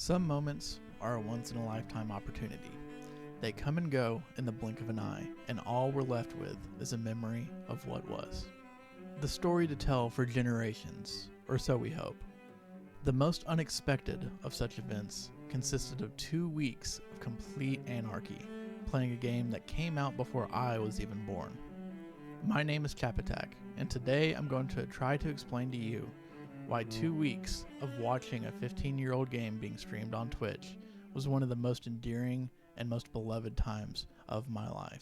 Some moments are a once-in-a-lifetime opportunity. They come and go in the blink of an eye, and all we're left with is a memory of what was. The story to tell for generations, or so we hope. The most unexpected of such events consisted of 2 weeks of complete anarchy, playing a game that came out before I was even born. My name is Chapatak, and today I'm going to try to explain to you why 2 weeks of watching a 15-year-old game being streamed on Twitch was one of the most endearing and most beloved times of my life.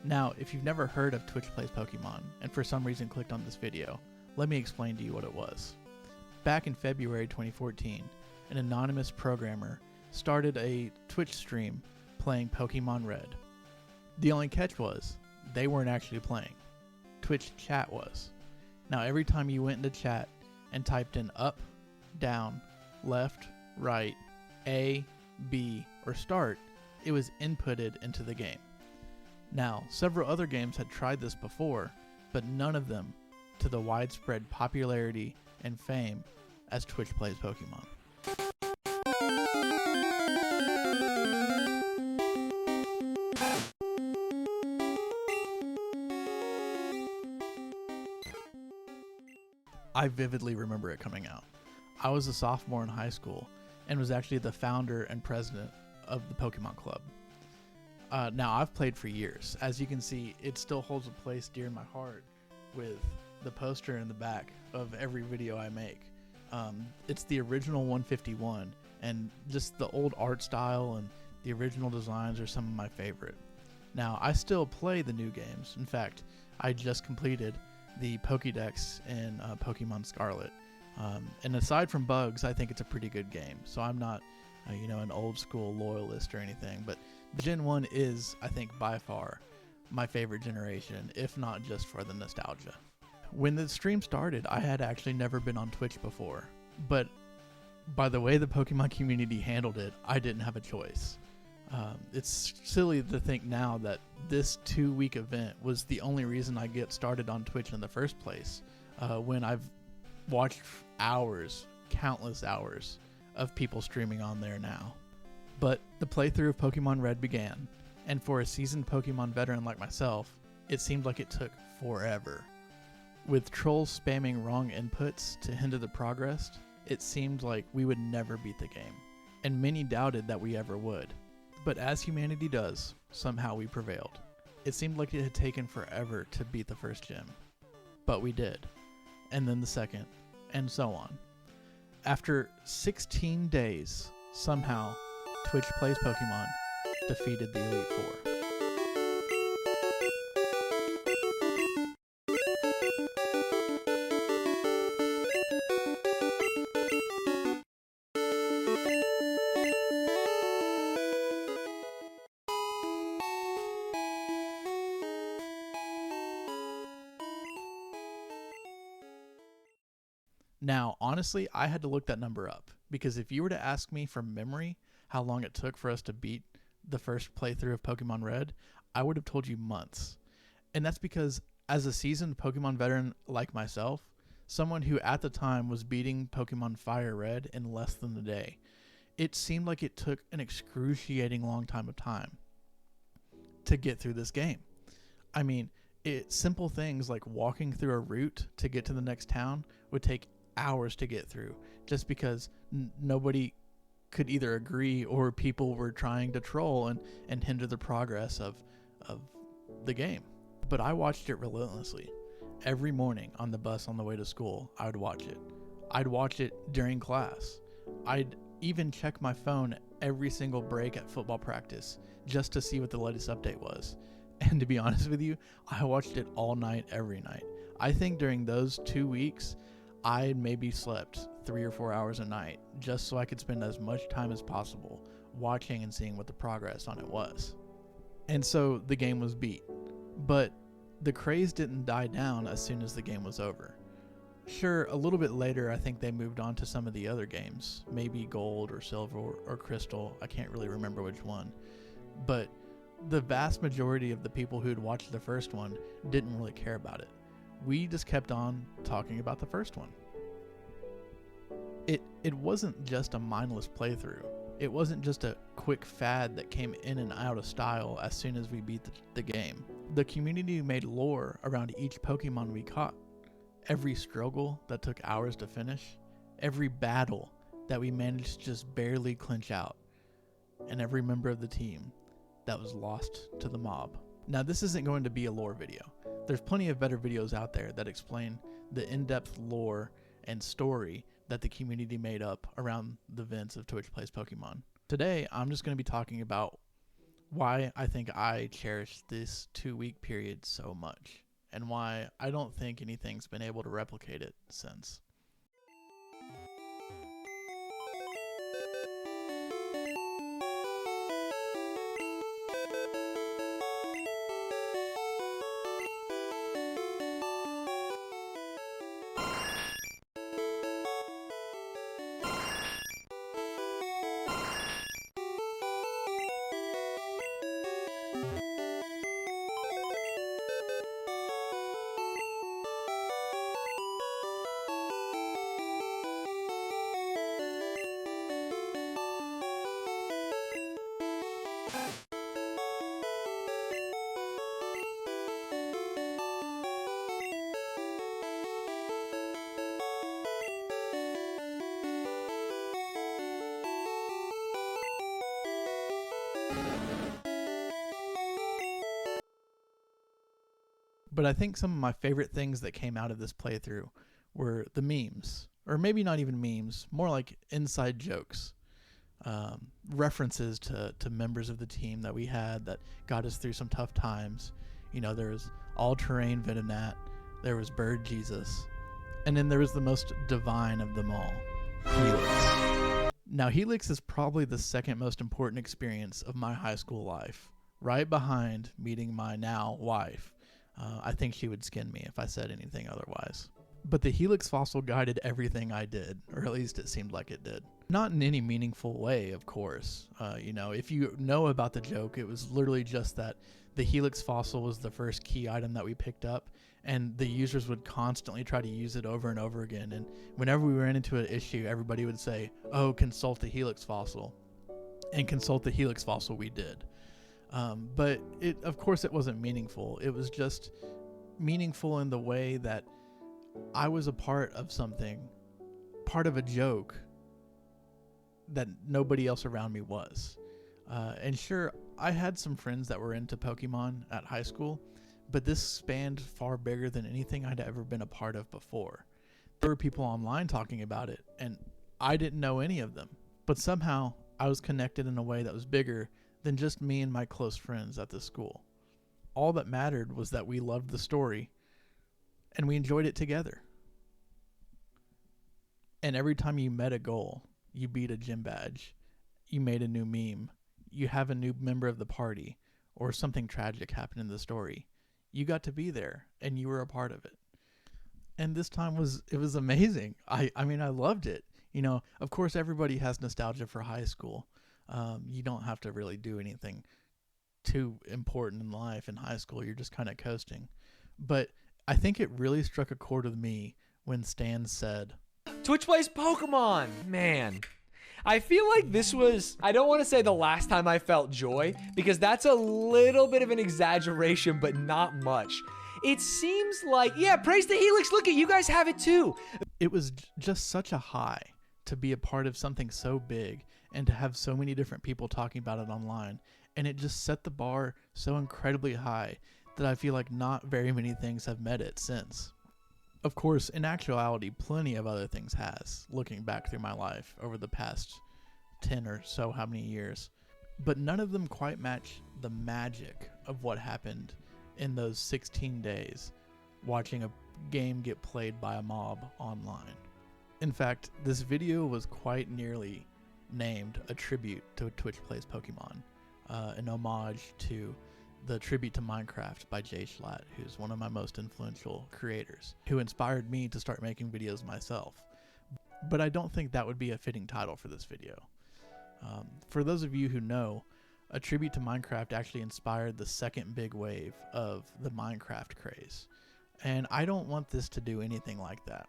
Now, if you've never heard of Twitch Plays Pokemon, and for some reason clicked on this video, let me explain to you what it was. Back in February 2014, an anonymous programmer started a Twitch stream playing Pokemon Red. The only catch was, they weren't actually playing. Twitch chat was. Now every time you went into chat and typed in up, down, left, right, A, B, or start, it was inputted into the game. Now, several other games had tried this before, but none of them to the widespread popularity and fame as Twitch Plays Pokemon. I vividly remember it coming out. I was a sophomore in high school and was actually the founder and president of the Pokemon Club. Now, I've played for years. As you can see, it still holds a place dear in my heart with the poster in the back of every video I make. It's the original 151, and just the old art style and the original designs are some of my favorite. Now, I still play the new games. In fact, I just completed the Pokédex in Pokemon Scarlet. And aside from bugs, I think it's a pretty good game. So I'm not, an old school loyalist or anything, but Gen 1 is, I think, by far my favorite generation, if not just for the nostalgia. When the stream started, I had actually never been on Twitch before, but by the way the Pokemon community handled it, I didn't have a choice. It's silly to think now that this 2-week event was the only reason I get started on Twitch in the first place, when I've watched hours, countless hours, of people streaming on there now. But the playthrough of Pokemon Red began, and for a seasoned Pokemon veteran like myself, it seemed like it took forever. With trolls spamming wrong inputs to hinder the progress, it seemed like we would never beat the game, and many doubted that we ever would. But as humanity does, somehow we prevailed. It seemed like it had taken forever to beat the first gym, but we did, and then the second, and so on. After 16 days, somehow, Twitch Plays Pokemon defeated the Elite Four. Now, honestly, I had to look that number up, because if you were to ask me from memory how long it took for us to beat the first playthrough of Pokemon Red, I would have told you months. And that's because as a seasoned Pokemon veteran like myself, someone who at the time was beating Pokemon Fire Red in less than a day, it seemed like it took an excruciating long time to get through this game. I mean, simple things like walking through a route to get to the next town would take hours to get through, just because nobody could either agree or people were trying to troll and hinder the progress of the game. But I watched it relentlessly. Every morning on the bus on the way to school, I would watch it. I'd watch it during class. I'd even check my phone every single break at football practice just to see what the latest update was. And to be honest with you, I watched it all night, every night. I think during those 2 weeks, I maybe slept 3 or 4 hours a night just so I could spend as much time as possible watching and seeing what the progress on it was. And so the game was beat. But the craze didn't die down as soon as the game was over. Sure, a little bit later, I think they moved on to some of the other games, maybe gold or silver or crystal. I can't really remember which one. But the vast majority of the people who'd watched the first one didn't really care about it. We just kept on talking about the first one. It wasn't just a mindless playthrough. It wasn't just a quick fad that came in and out of style as soon as we beat the game. The community made lore around each Pokemon we caught. Every struggle that took hours to finish, every battle that we managed to just barely clinch out, and every member of the team that was lost to the mob. Now, this isn't going to be a lore video. There's plenty of better videos out there that explain the in-depth lore and story that the community made up around the events of Twitch Plays Pokemon. Today, I'm just going to be talking about why I think I cherish this 2-week period so much, and why I don't think anything's been able to replicate it since. But I think some of my favorite things that came out of this playthrough were the memes, or maybe not even memes, more like inside jokes, references to members of the team that we had that got us through some tough times. You know, there was All-Terrain Venonat, there was Bird Jesus, and then there was the most divine of them all, Helix. Now, Helix is probably the second most important experience of my high school life, right behind meeting my now wife. I think she would skin me if I said anything otherwise. But the Helix fossil guided everything I did, or at least it seemed like it did. Not in any meaningful way, of course. You know, if you know about the joke, it was literally just that the Helix fossil was the first key item that we picked up, and the users would constantly try to use it over and over again. And whenever we ran into an issue, everybody would say, "Oh, consult the Helix fossil." And consult the Helix fossil we did. But of course it wasn't meaningful. It was just meaningful in the way that I was a part of something, part of a joke that nobody else around me was. And sure, I had some friends that were into Pokemon at high school, but this spanned far bigger than anything I'd ever been a part of before. There were people online talking about it, and I didn't know any of them. But somehow I was connected in a way that was bigger than just me and my close friends at the school. All that mattered was that we loved the story and we enjoyed it together. And every time you met a goal, you beat a gym badge, you made a new meme, you have a new member of the party, or something tragic happened in the story, you got to be there and you were a part of it. And this time it was amazing. I mean, I loved it. You know, of course, everybody has nostalgia for high school. You don't have to really do anything too important in life in high school. You're just kind of coasting. But I think it really struck a chord with me when Stanz said, "Twitch Plays Pokemon." Man, I feel like this was, I don't want to say the last time I felt joy, because that's a little bit of an exaggeration, but not much. It seems like, yeah, praise the Helix. Look at you guys have it too. It was just such a high to be a part of something so big and to have so many different people talking about it online. And it just set the bar so incredibly high that I feel like not very many things have met it since. Of course, in actuality, plenty of other things has, looking back through my life over the past 10 or so how many years. But none of them quite match the magic of what happened in those 16 days watching a game get played by a mob online. In fact, this video was quite nearly named A Tribute to Twitch Plays Pokemon, an homage to the Tribute to Minecraft by Jay Schlatt, who's one of my most influential creators, who inspired me to start making videos myself. But I don't think that would be a fitting title for this video. For those of you who know, A Tribute to Minecraft actually inspired the second big wave of the Minecraft craze. And I don't want this to do anything like that.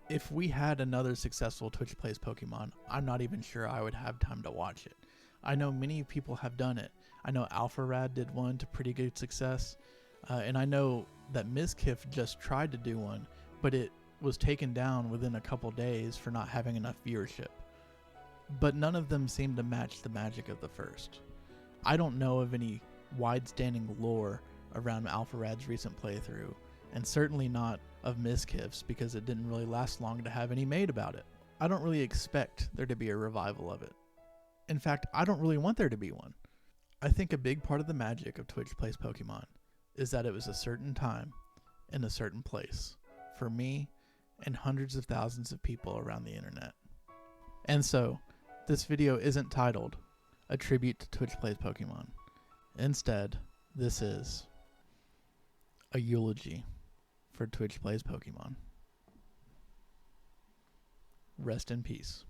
If we had another successful Twitch Plays Pokemon, I'm not even sure I would have time to watch it. I know many people have done it. I know AlphaRad did one to pretty good success. And I know that Mizkif just tried to do one, but it was taken down within a couple days for not having enough viewership. But none of them seem to match the magic of the first. I don't know of any wide-standing lore around AlphaRad's recent playthrough, and certainly not of Mizkif's because it didn't really last long to have any made about it. I don't really expect there to be a revival of it. In fact, I don't really want there to be one. I think a big part of the magic of Twitch Plays Pokemon is that it was a certain time in a certain place for me and hundreds of thousands of people around the internet. And so, this video isn't titled A Tribute to Twitch Plays Pokemon. Instead, this is a eulogy for Twitch Plays Pokemon. Rest in peace.